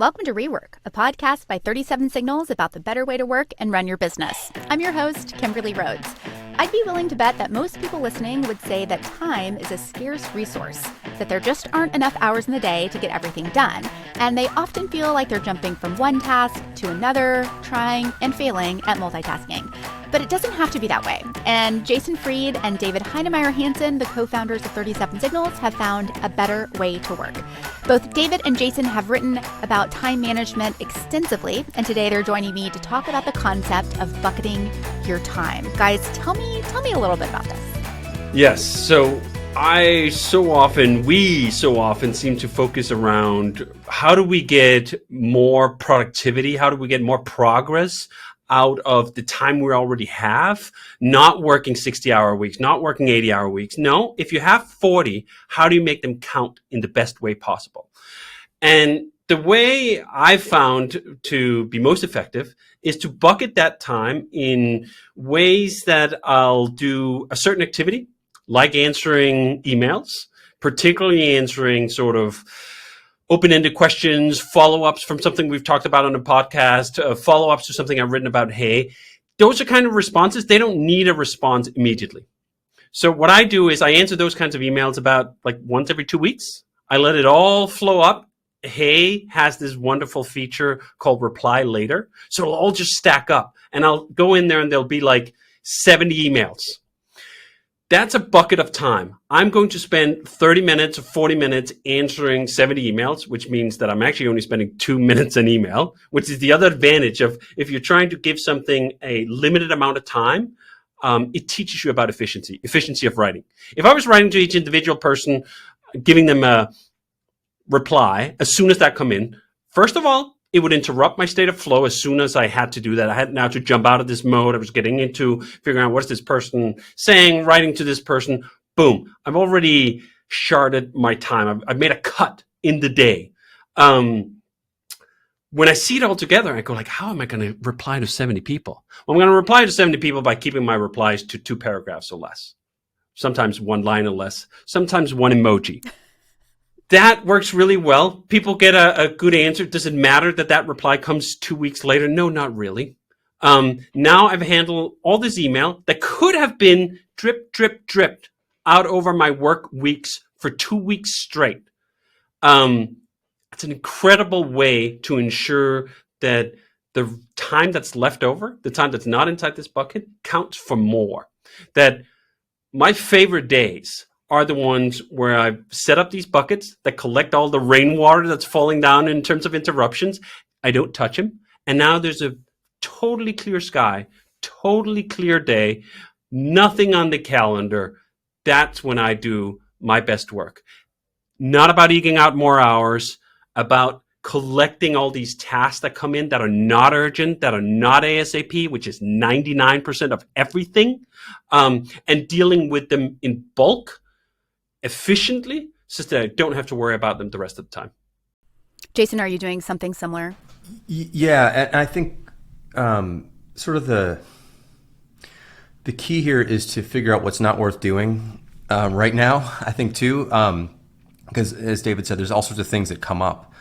Welcome to Rework, a podcast by 37 Signals about the better way to work and run your business. I'm your host, Kimberly Rhodes. I'd be willing to bet that most people listening would say that time is a scarce resource, that there just aren't enough hours in the day to get everything done, and they often feel like they're jumping from one task to another, trying and failing at multitasking. But it doesn't have to be that way. And Jason Fried and David Heinemeier Hansson, the co-founders of 37 Signals, have found a better way to work. Both David and Jason have written about time management extensively, and today they're joining me to talk about the concept of bucketing your time. Guys, tell me a little bit about this. Yes, so we so often seem to focus around how do we get more productivity, how do we get more progress out of the time we already have, not working 60-hour weeks, not working 80-hour weeks. No, if you have 40, how do you make them count in the best way possible? And the way I've found to be most effective is to bucket that time in ways that I'll do a certain activity, like answering emails, particularly answering sort of open-ended questions, follow-ups from something we've talked about on the podcast, follow-ups to something I've written about. Hey, those are kind of responses. They don't need a response immediately. So what I do is I answer those kinds of emails about like once every 2 weeks. I let it all flow up. Hey has this wonderful feature called reply later. So it'll all just stack up and I'll go in there and there'll be like 70 emails. That's a bucket of time. I'm going to spend 30 minutes or 40 minutes answering 70 emails, which means that I'm actually only spending 2 minutes an email, which is the other advantage of if you're trying to give something a limited amount of time, it teaches you about efficiency of writing. If I was writing to each individual person, giving them a reply as soon as that come in, first of all, it would interrupt my state of flow as soon as I had to do that. I had now to jump out of this mode. I was getting into figuring out what's this person saying, writing to this person. Boom. I've already sharded my time. I've made a cut in the day. When I see it all together, I go like, how am I going to reply to 70 people? Well, I'm going to reply to 70 people by keeping my replies to 2 paragraphs or less. Sometimes 1 line or less. Sometimes 1 emoji. That works really well. People get a good answer. Does it matter that reply comes 2 weeks later? No, not really. Now I've handled all this email that could have been dripped out over my work weeks for 2 weeks straight. It's an incredible way to ensure that the time that's left over, the time that's not inside this bucket, counts for more. That my favorite days are the ones where I've set up these buckets that collect all the rainwater that's falling down in terms of interruptions. I don't touch them. And now there's a totally clear sky, totally clear day, nothing on the calendar. That's when I do my best work. Not about eking out more hours, about collecting all these tasks that come in that are not urgent, that are not ASAP, which is 99% of everything, and dealing with them in bulk efficiently so that I don't have to worry about them the rest of the time. Jason, are you doing something similar? Yeah, and I think sort of the key here is to figure out what's not worth doing right now, I think too, because as David said, there's all sorts of things that come up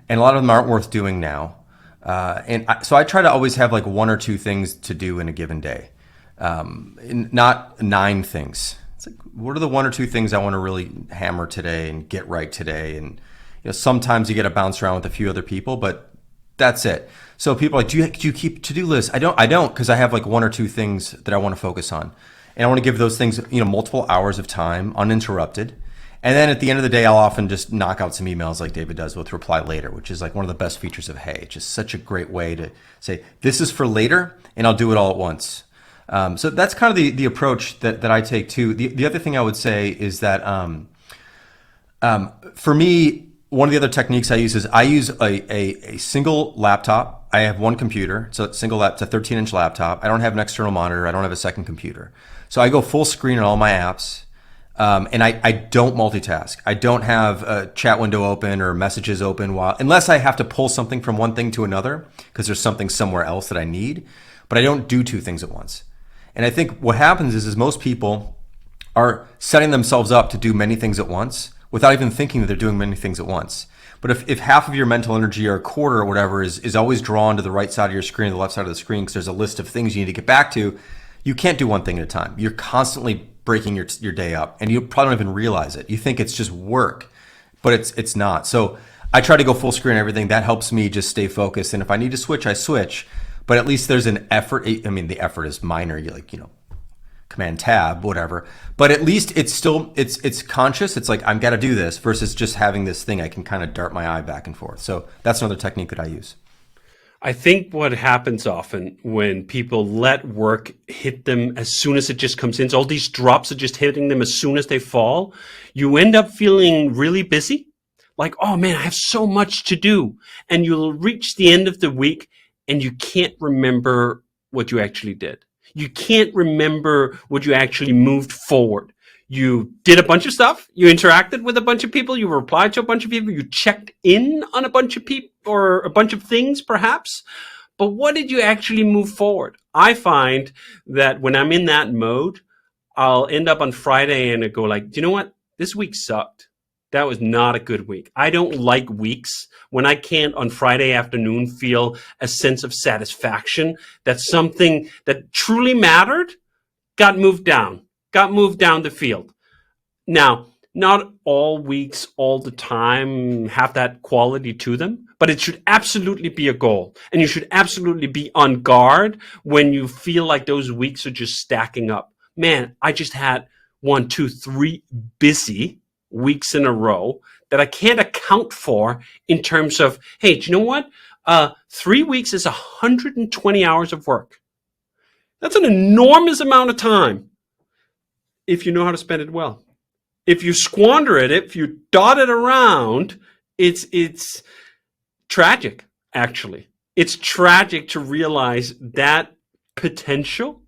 and a lot of them aren't worth doing now. So I try to always have like 1 or 2 things to do in a given day, not 9 things. It's like, what are the 1 or 2 things I want to really hammer today and get right today? And sometimes you get to bounce around with a few other people, but that's it. So people are like, do you keep to-do lists? I don't, because I have like 1 or 2 things that I want to focus on, and I want to give those things multiple hours of time uninterrupted. And then at the end of the day, I'll often just knock out some emails like David does with reply later, which is like one of the best features of Hey. It's just such a great way to say this is for later, and I'll do it all at once. So that's kind of the approach that I take too. The other thing I would say is that for me, one of the other techniques I use is I use a single laptop. I have 1 computer, so it's a 13-inch laptop. I don't have an external monitor. I don't have a second computer. So I go full screen on all my apps, and I don't multitask. I don't have a chat window open or messages open unless I have to pull something from one thing to another because there's something somewhere else that I need. But I don't do 2 things at once. And I think what happens is most people are setting themselves up to do many things at once without even thinking that they're doing many things at once. But if half of your mental energy or a quarter or whatever is always drawn to the right side of your screen or the left side of the screen because there's a list of things you need to get back to, you can't do one thing at a time. You're constantly breaking your day up, and you probably don't even realize it. You think it's just work, but it's not. So I try to go full screen and everything. That helps me just stay focused. And if I need to switch, I switch. But at least there's an effort. I mean, the effort is minor. You Command Tab, whatever. But at least it's still, it's conscious. It's like, I've got to do this versus just having this thing I can kind of dart my eye back and forth. So that's another technique that I use. I think what happens often when people let work hit them as soon as it just comes in, so all these drops are just hitting them as soon as they fall, you end up feeling really busy. Like, oh man, I have so much to do. And you'll reach the end of the week and you can't remember what you actually did. You can't remember what you actually moved forward. You did a bunch of stuff. You interacted with a bunch of people. You replied to a bunch of people. You checked in on a bunch of people or a bunch of things, perhaps. But what did you actually move forward? I find that when I'm in that mode, I'll end up on Friday and I go like, do you know what? This week sucked. That was not a good week. I don't like weeks when I can't on Friday afternoon feel a sense of satisfaction that something that truly mattered got moved down the field. Now, not all weeks, all the time have that quality to them, but it should absolutely be a goal. And you should absolutely be on guard when you feel like those weeks are just stacking up. Man, I just had 1, 2, 3 busy weeks in a row that I can't account for in terms of, hey, do you know what? 3 weeks is 120 hours of work. That's an enormous amount of time if you know how to spend it well. If you squander it, if you dot it around, it's tragic, actually. It's tragic to realize that potential,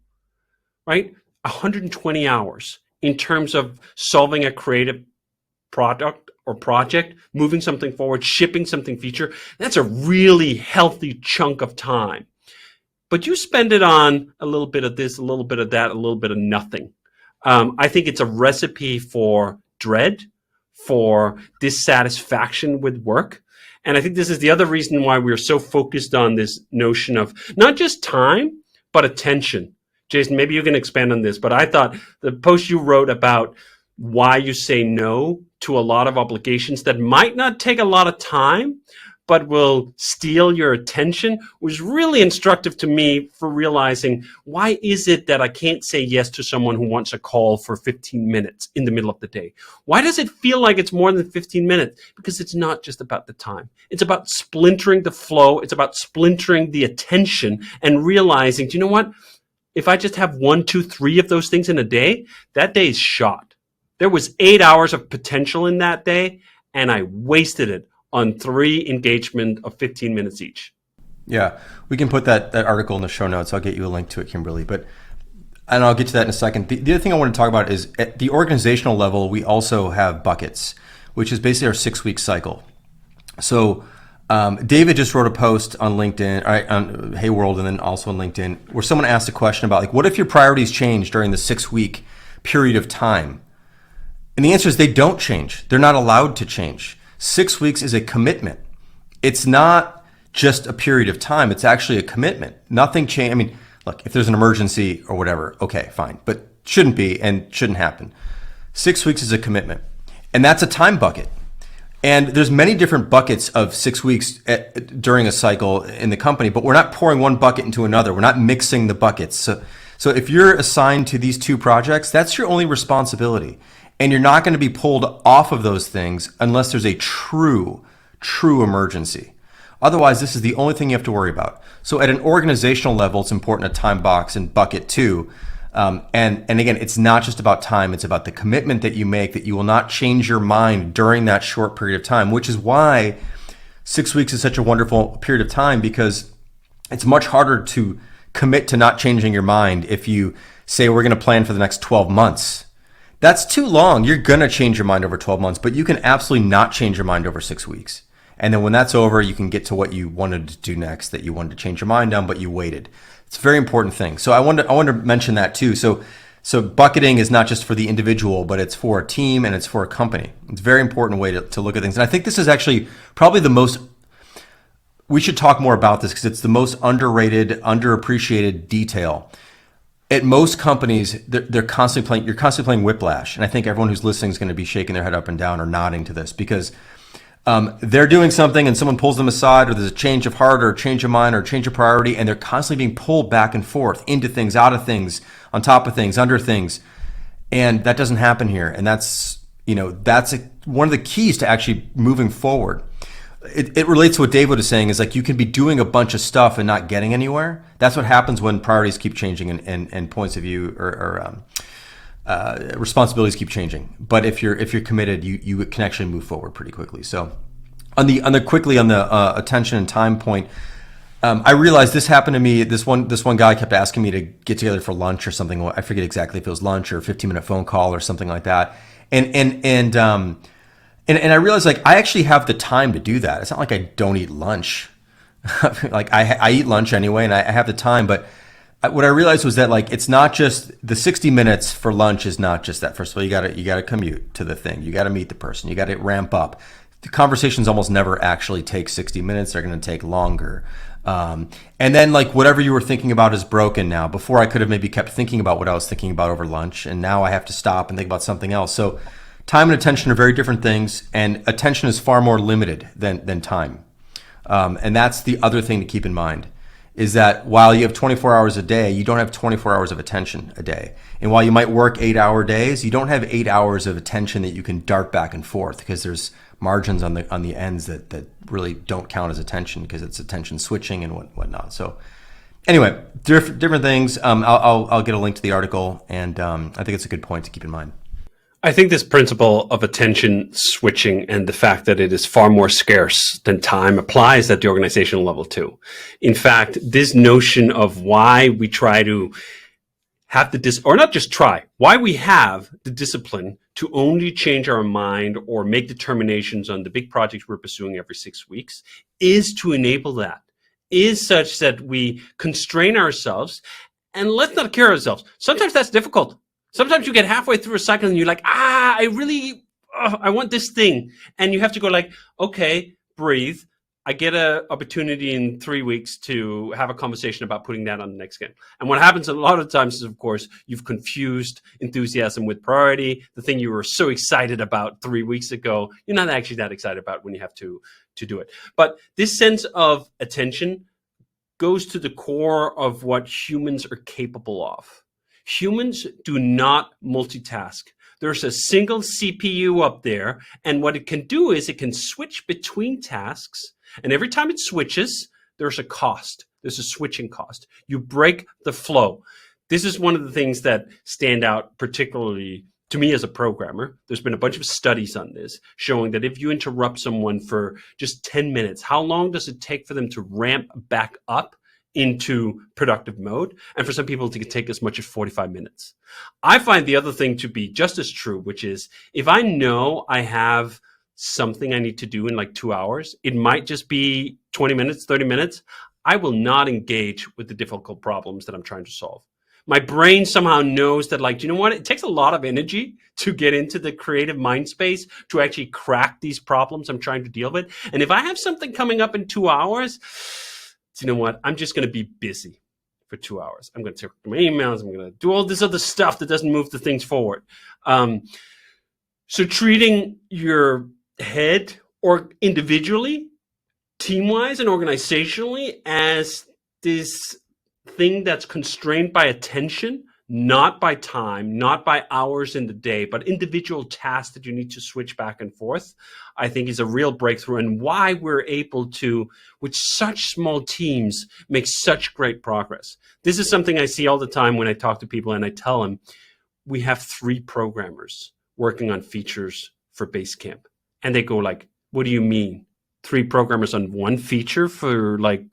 right? 120 hours in terms of solving a creative product or project, moving something forward, shipping something feature, that's a really healthy chunk of time. But you spend it on a little bit of this, a little bit of that, a little bit of nothing. I think it's a recipe for dread, for dissatisfaction with work. And I think this is the other reason why we're so focused on this notion of not just time, but attention. Jason, maybe you can expand on this, but I thought the post you wrote about why you say no to a lot of obligations that might not take a lot of time, but will steal your attention was really instructive to me for realizing, why is it that I can't say yes to someone who wants a call for 15 minutes in the middle of the day? Why does it feel like it's more than 15 minutes? Because it's not just about the time. It's about splintering the flow. It's about splintering the attention and realizing, do you know what? If I just have 1, 2, 3 of those things in a day, that day is shot. There was 8 hours of potential in that day, and I wasted it on 3 engagement of 15 minutes each. Yeah, we can put that article in the show notes. I'll get you a link to it, Kimberly. And I'll get to that in a second. The other thing I want to talk about is at the organizational level, we also have buckets, which is basically our 6-week cycle. So David just wrote a post on LinkedIn, on Hey World, and then also on LinkedIn, where someone asked a question about, like, what if your priorities change during the 6-week period of time? And the answer is they don't change. They're not allowed to change. 6 weeks is a commitment. It's not just a period of time. It's actually a commitment. Nothing change. I mean, look, if there's an emergency or whatever, okay, fine, but shouldn't be and shouldn't happen. 6 weeks is a commitment, and that's a time bucket. And there's many different buckets of 6 weeks during a cycle in the company, but we're not pouring one bucket into another. We're not mixing the buckets. So if you're assigned to these 2 projects, that's your only responsibility. And you're not going to be pulled off of those things unless there's a true emergency. Otherwise, this is the only thing you have to worry about. So at an organizational level, it's important to time box and bucket too. And again, it's not just about time. It's about the commitment that you make that you will not change your mind during that short period of time, which is why 6 weeks is such a wonderful period of time, because it's much harder to commit to not changing your mind if you say we're going to plan for the next 12 months. That's too long. You're going to change your mind over 12 months, but you can absolutely not change your mind over 6 weeks. And then when that's over, you can get to what you wanted to do next, that you wanted to change your mind on, but you waited. It's a very important thing. So I wanted to mention that too. So So bucketing is not just for the individual, but it's for a team and it's for a company. It's a very important way to look at things. And I think this is actually probably we should talk more about this because it's the most underrated, underappreciated detail. At most companies, you're constantly playing whiplash. And I think everyone who's listening is going to be shaking their head up and down or nodding to this because they're doing something and someone pulls them aside, or there's a change of heart or a change of mind or a change of priority, and they're constantly being pulled back and forth into things, out of things, on top of things, under things. And that doesn't happen here. And that's one of the keys to actually moving forward. It relates to what David was saying, is like you can be doing a bunch of stuff and not getting anywhere. That's what happens when priorities keep changing and points of view or responsibilities keep changing. But if you're committed, you can actually move forward pretty quickly. So on the attention and time point, I realized this happened to me. This one guy kept asking me to get together for lunch or something. I forget exactly if it was lunch or a 15-minute phone call or something like that. And I realized like I actually have the time to do that. It's not like I don't eat lunch. Like I eat lunch anyway, and I have the time. But what I realized was that like it's not just the 60 minutes for lunch is not just that. First of all, you gotta commute to the thing. You gotta meet the person. You gotta ramp up. The conversations almost never actually take 60 minutes. They're going to take longer. And then like whatever you were thinking about is broken now. Before I could have maybe kept thinking about what I was thinking about over lunch, and now I have to stop and think about something else. So time and attention are very different things, and attention is far more limited than time. And that's the other thing to keep in mind, is that while you have 24 hours a day, you don't have 24 hours of attention a day. And while you might work 8-hour days, you don't have 8 hours of attention that you can dart back and forth, because there's margins on the ends that really don't count as attention, because it's attention switching and whatnot. So anyway, different things. I'll get a link to the article, and I think it's a good point to keep in mind. I think this principle of attention switching and the fact that it is far more scarce than time applies at the organizational level too. In fact, this notion of why we try to have why we have the discipline to only change our mind or make determinations on the big projects we're pursuing every 6 weeks is to enable that, is such that we constrain ourselves, and let's not kill ourselves. Sometimes that's difficult. Sometimes you get halfway through a cycle and you're like, I want this thing. And you have to go like, okay, breathe. I get an opportunity in 3 weeks to have a conversation about putting that on the next game. And what happens a lot of times is, of course, you've confused enthusiasm with priority. The thing you were so excited about 3 weeks ago, you're not actually that excited about when you have to do it. But this sense of attention goes to the core of what humans are capable of. Humans do not multitask. There's a single CPU up there, and what it can do is it can switch between tasks, and every time it switches, there's a cost. There's a switching cost. You break the flow. This is one of the things that stand out particularly to me as a programmer. There's been a bunch of studies on this showing that if you interrupt someone for just 10 minutes, how long does it take for them to ramp back up into productive mode? And for some people to take as much as 45 minutes. I find the other thing to be just as true, which is if I know I have something I need to do in like 2 hours, it might just be 20 minutes, 30 minutes. I will not engage with the difficult problems that I'm trying to solve. My brain somehow knows that, like, you know what? It takes a lot of energy to get into the creative mind space to actually crack these problems I'm trying to deal with. And if I have something coming up in 2 hours, you know what? I'm just going to be busy for 2 hours. I'm going to check my emails. I'm going to do all this other stuff that doesn't move the things forward. So treating your head or individually, team-wise and organizationally as this thing that's constrained by attention, not by time, not by hours in the day, but individual tasks that you need to switch back and forth, I think is a real breakthrough, and why we're able to, with such small teams, make such great progress. This is something I see all the time when I talk to people and I tell them, we have 3 programmers working on features for Basecamp. And they go like, what do you mean? 3 programmers on one feature for like,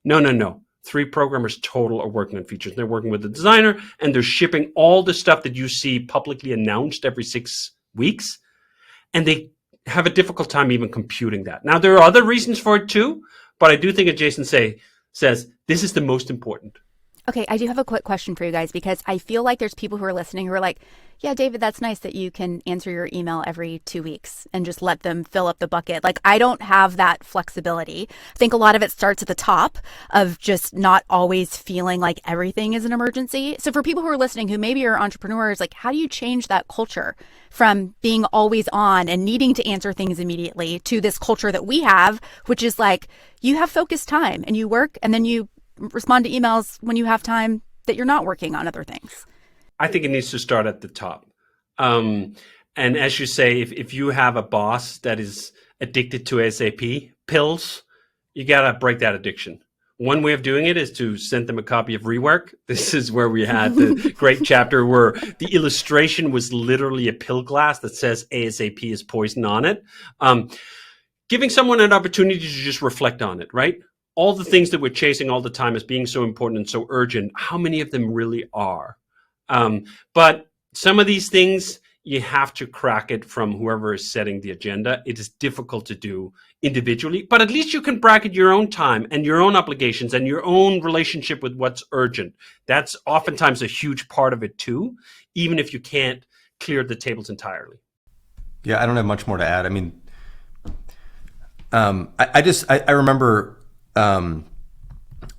no. 3 programmers total are working on features. They're working with the designer and they're shipping all the stuff that you see publicly announced every 6 weeks. And they have a difficult time even computing that. Now, there are other reasons for it too, but I do think, as Jason says, this is the most important. Okay, I do have a quick question for you guys because I feel like there's people who are listening who are like, yeah, David, that's nice that you can answer your email every 2 weeks and just let them fill up the bucket. Like, I don't have that flexibility. I think a lot of it starts at the top of just not always feeling like everything is an emergency. So for people who are listening who maybe are entrepreneurs, like, how do you change that culture from being always on and needing to answer things immediately to this culture that we have, which is like, you have focused time and you work and then you respond to emails when you have time that you're not working on other things? I think it needs to start at the top. And as you say, if you have a boss that is addicted to SAP pills, you got to break that addiction. One way of doing it is to send them a copy of Rework. This is where we had the great chapter where the illustration was literally a pill glass that says ASAP is poison on it. Giving someone an opportunity to just reflect on it, right? All the things that we're chasing all the time as being so important and so urgent, how many of them really are? But some of these things, you have to crack it from whoever is setting the agenda. It is difficult to do individually, but at least you can bracket your own time and your own obligations and your own relationship with what's urgent. That's oftentimes a huge part of it too, even if you can't clear the tables entirely. Yeah, I don't have much more to add. I mean, I remember when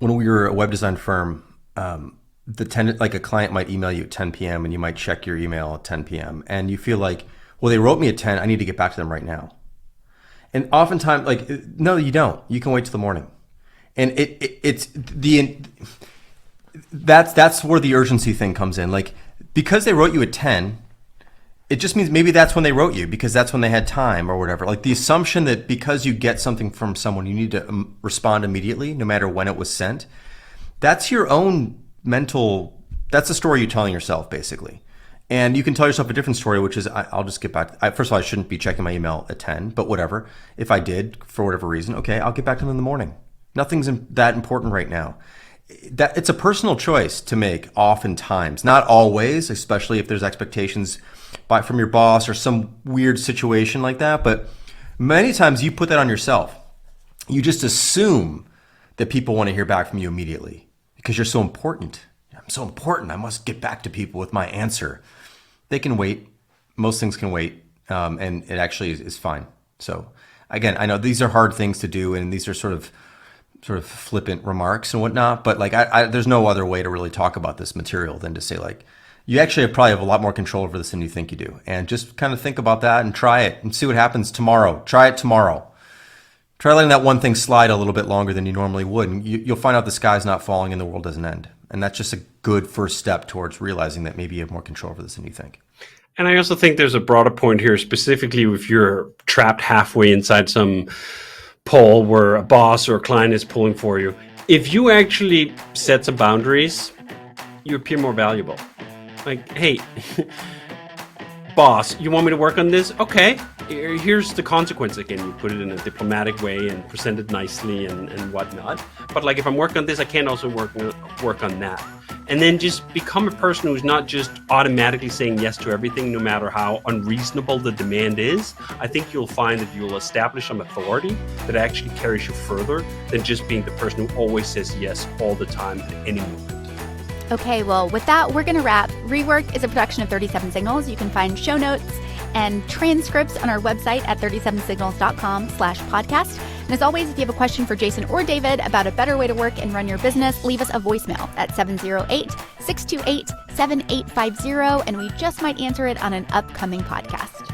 we were a web design firm, like a client might email you at 10 p.m. and you might check your email at 10 p.m. and you feel like, well, they wrote me at 10. I need to get back to them right now. And oftentimes, like, no, you don't. You can wait till the morning. And that's where the urgency thing comes in. Like, because they wrote you at 10, it just means maybe that's when they wrote you because that's when they had time or whatever. Like the assumption that because you get something from someone, you need to respond immediately, no matter when it was sent. That's your own mental, that's a story you're telling yourself basically. And you can tell yourself a different story, which is, I'll just get back. First of all, I shouldn't be checking my email at 10, but whatever. If I did, for whatever reason, okay, I'll get back to them in the morning. Nothing's that important right now. It's a personal choice to make oftentimes, not always, especially if there's expectations from your boss or some weird situation like that. But many times you put that on yourself. You just assume that people want to hear back from you immediately because you're so important. I'm so important. I must get back to people with my answer. They can wait. Most things can wait. And it actually is fine. So again, I know these are hard things to do and these are sort of flippant remarks and whatnot, but like there's no other way to really talk about this material than to say like, you actually probably have a lot more control over this than you think you do. And just kind of think about that and try it and see what happens tomorrow. Try it tomorrow. Try letting that one thing slide a little bit longer than you normally would. And you'll find out the sky's not falling and the world doesn't end. And that's just a good first step towards realizing that maybe you have more control over this than you think. And I also think there's a broader point here, specifically if you're trapped halfway inside some pole where a boss or a client is pulling for you. If you actually set some boundaries, you appear more valuable. Like, hey, boss, you want me to work on this? Okay, here's the consequence. Again, you put it in a diplomatic way and present it nicely and whatnot. But like, if I'm working on this, I can't also work on that. And then just become a person who's not just automatically saying yes to everything, no matter how unreasonable the demand is. I think you'll find that you'll establish some authority that actually carries you further than just being the person who always says yes all the time at any moment. Okay, well, with that, we're going to wrap. Rework is a production of 37 Signals. You can find show notes and transcripts on our website at 37signals.com/podcast. And as always, if you have a question for Jason or David about a better way to work and run your business, leave us a voicemail at 708-628-7850, and we just might answer it on an upcoming podcast.